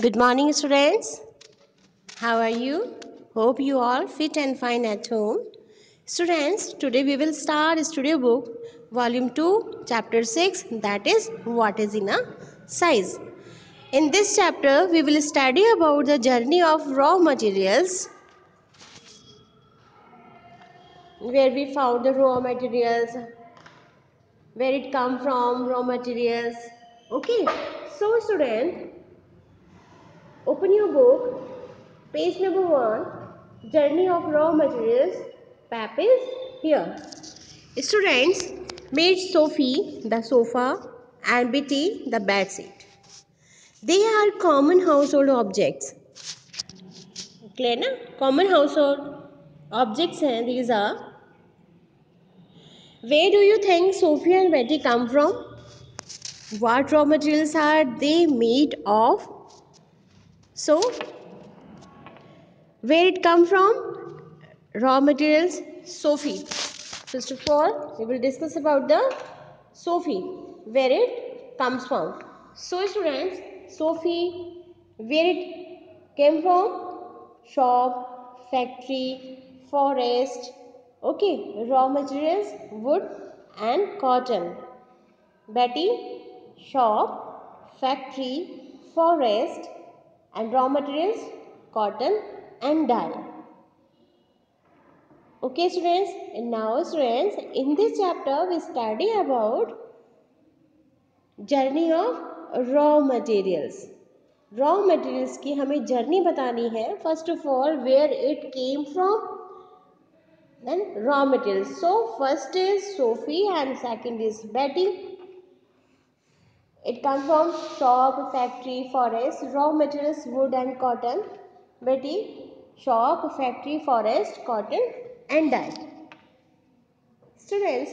Good morning, students. How are you? Hope you all fit and fine at home. Students, today we will start Studio Book, Volume 2, Chapter 6, that is, What is in a Size. In this chapter, we will study about the journey of raw materials, where we found the raw materials, where it come from, raw materials. Okay, so student, open your book. Page number 1, Journey of Raw Materials. Pap is here. Students, made Sophie the sofa and Betty the bed seat. They are common household objects. Clear ना? Common household objects हैं. These are. Where do you think Sophie and Betty come from? What raw materials are they made of? So, where it come from? Raw materials, Sophie. First of all, we will discuss about the Sophie, where it comes from. So students, Sophie, where it came from? Shop, factory, forest. Okay, raw materials, wood and cotton. Betty, shop, factory, forest and raw materials, cotton and dye. Okay students, and now students, in this chapter we study about journey of raw materials. Raw materials की हमें journey बतानी है. First of all, where it came from, then raw materials. So first is Sophie and second is Betty. It comes from shop, factory, forest, raw materials, wood and cotton. Betty, shop, factory, forest, cotton and dye. Students,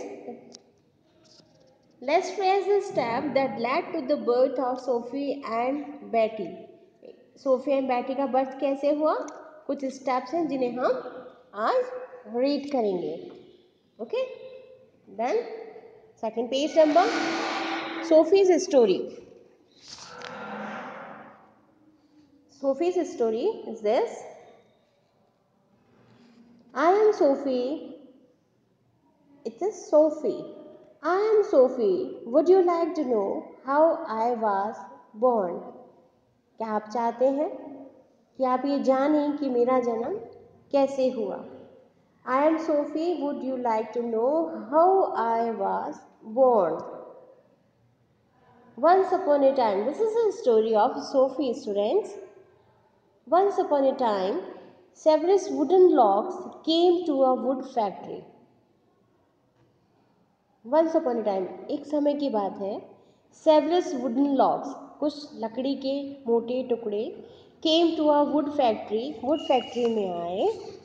let's trace the step that led to the birth of Sophie and Betty. Sophie and Betty का birth कैसे हुआ? कुछ steps हैं जिन्हें हम आज read करेंगे. Okay? Then second page number, Sophie's story. Sophie's story is this. I am Sophie. It is Sophie. I am Sophie. Would you like to know how I was born? क्या आप चाहते हैं कि आप ये जानें कि मेरा जन्म कैसे हुआ? I am Sophie. Would you like to know how I was born? Once upon a time, this is a story of Sophie, students. Once upon a time, several wooden logs came to a wood factory. Once upon a time, एक समय की बात है. Several wooden logs, कुछ लकड़ी के मोटे टुकड़े, came to a wood factory. Wood factory में आए.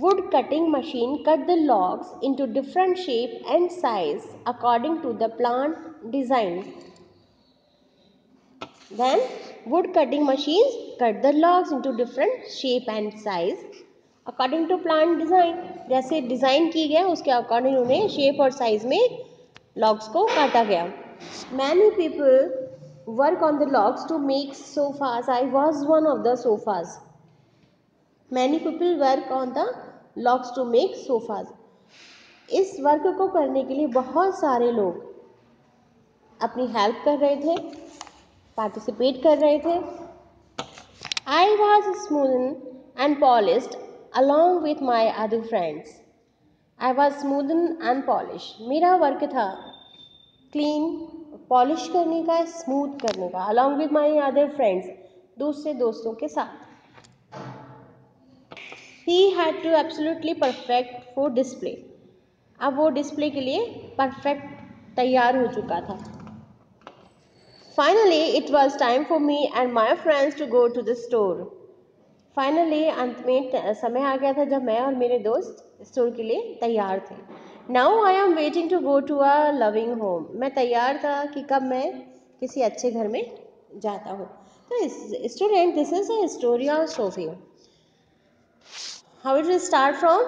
Wood cutting machine cut the logs into different shape and size according to the plan design. Then wood cutting machines cut the logs into different shape and size according to plan design. जैसे design की गया उसके according उन्हें shape और size में logs को काटा गया. Many people work on the logs to make sofas. I was one of the sofas. Many people work on the logs to make sofas. इस वर्क को करने के लिए बहुत सारे लोग अपनी हेल्प कर रहे थे, पार्टिसिपेट कर रहे थे. I was smoothed and polished along with my other friends. I was smoothed and polished. मेरा वर्क था क्लीन, पॉलिश करने का, स्मूथ करने का, along with my other friends, दूसरे दोस्तों के साथ. He had to absolutely perfect for display. अब वो डिस्प्ले के लिए परफेक्ट तैयार हो चुका था. Finally, it was time for me and my friends to go to the store. Finally, अंत में समय आ गया था जब मैं और मेरे दोस्त स्टोर के लिए तैयार थे. Now I am waiting to go to a loving home. मैं तैयार था कि कब मैं किसी अच्छे घर में जाता हूँ. तो student, this is a story of Sophie. How it will start from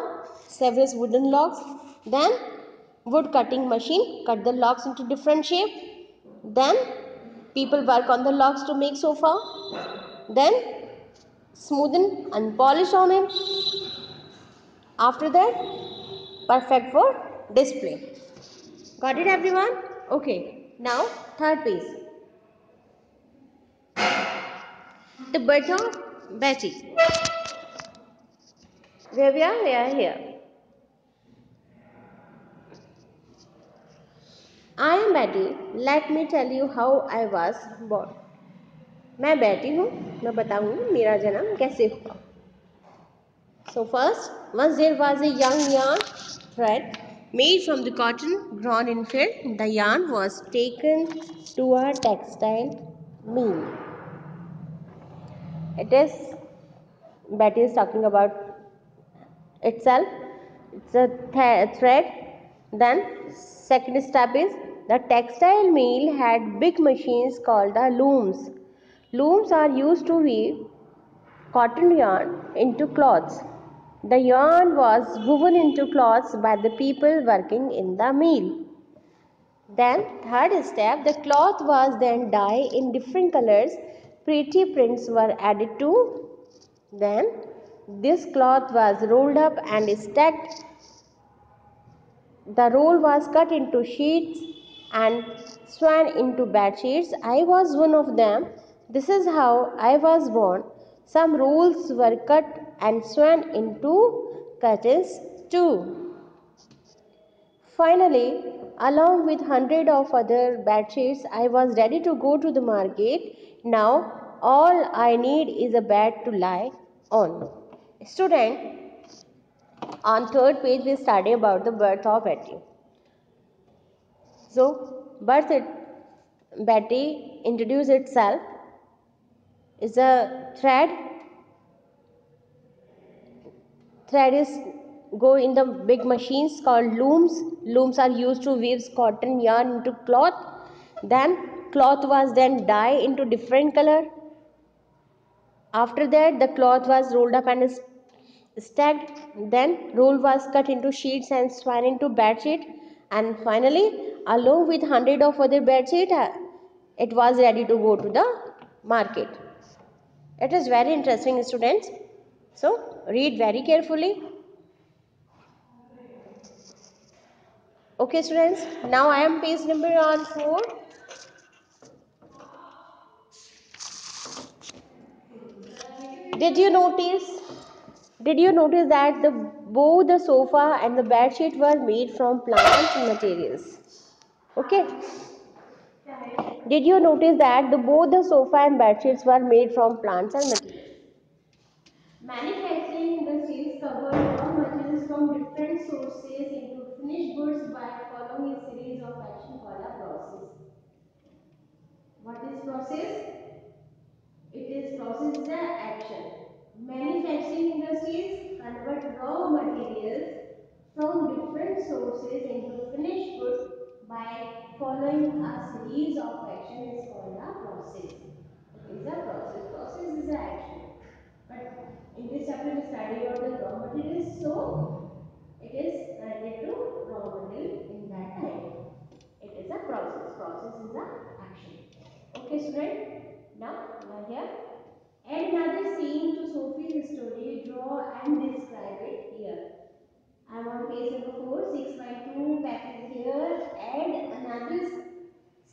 several wooden logs. Then wood cutting machine cut the logs into different shape. Then People work on the logs to make sofa, then smoothen and polish on it. After that, perfect for display. Got it, everyone? Okay, now third piece, the birth of Betty. Where we are? We are here. I am Betty. Let me tell you how I was born. मैं बैटी हूँ, मैं बताऊँगी मेरा जन्म कैसे हुआ. So first, once there was a young yarn thread made from the cotton grown in field. The yarn was taken to a textile mill. It is, Betty is talking about itself. It's a thread. Then second step is the textile mill had big machines called the looms. Looms are used to weave cotton yarn into cloths. The yarn was woven into cloths by the people working in the mill. Then third step, the cloth was then dyed in different colors. Pretty prints were added to. Then this cloth was rolled up and stacked. The roll was cut into sheets and sewn into bed sheets. I was one of them. This is how I was born. Some rolls were cut and sewn into curtains too. Finally, along with hundreds of other bed sheets, I was ready to go to the market. Now, all I need is a bed to lie on. Student, on third page we study about the birth of Betty. So, Betty introduced itself is a thread. Thread is go in the big machines called looms. Looms are used to weave cotton yarn into cloth. Then cloth was then dyed into different color. After that, the cloth was rolled up and stacked. Then roll was cut into sheets and spun into bed sheet. And finally, along with hundred of other bed sheet, it was ready to go to the market. It is very interesting, students. So read very carefully. Okay, students. Now I am page number on 4. Did you notice? Did you notice that both the sofa and the bed sheet were made from plant materials? Okay. Did you notice that both the sofa and bed sheets were made from plants and materials? Manufacturing industries cover raw materials from different sources into finished goods by following a series of actions called a process. What is process? It is process is the action. Manufacturing industries convert raw materials from different sources into finished goods by following a series of action is called a process. It is a process. Process is an action. But in this chapter we study about the raw materials, so it is related to raw material in that time. It is a process. Process is a action. Okay, student. Now we are here. Add another scene to Sophie's story. Draw and describe it here. I am on page number 4. 6 by 2 package here. Add another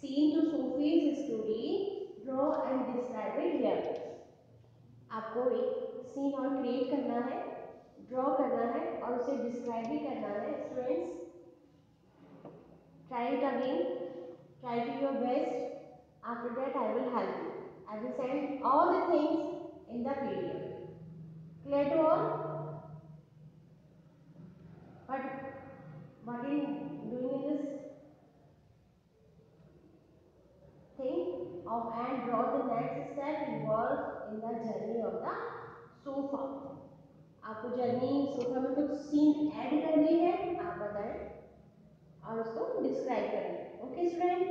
scene to Sophie's story. Draw and describe it here. आपको एक scene और create करना है, draw करना है और उसे describe भी करना है. Students, try it again, try to your best. After that I will help you. I will send all the things in the PDF. Clear to all? But what in doing in this thing of and draw the next step involved in the journey of the sofa. आपको journey sofa में कुछ scene add करने हैं, आप बताएं और उसको describe करें. Okay student.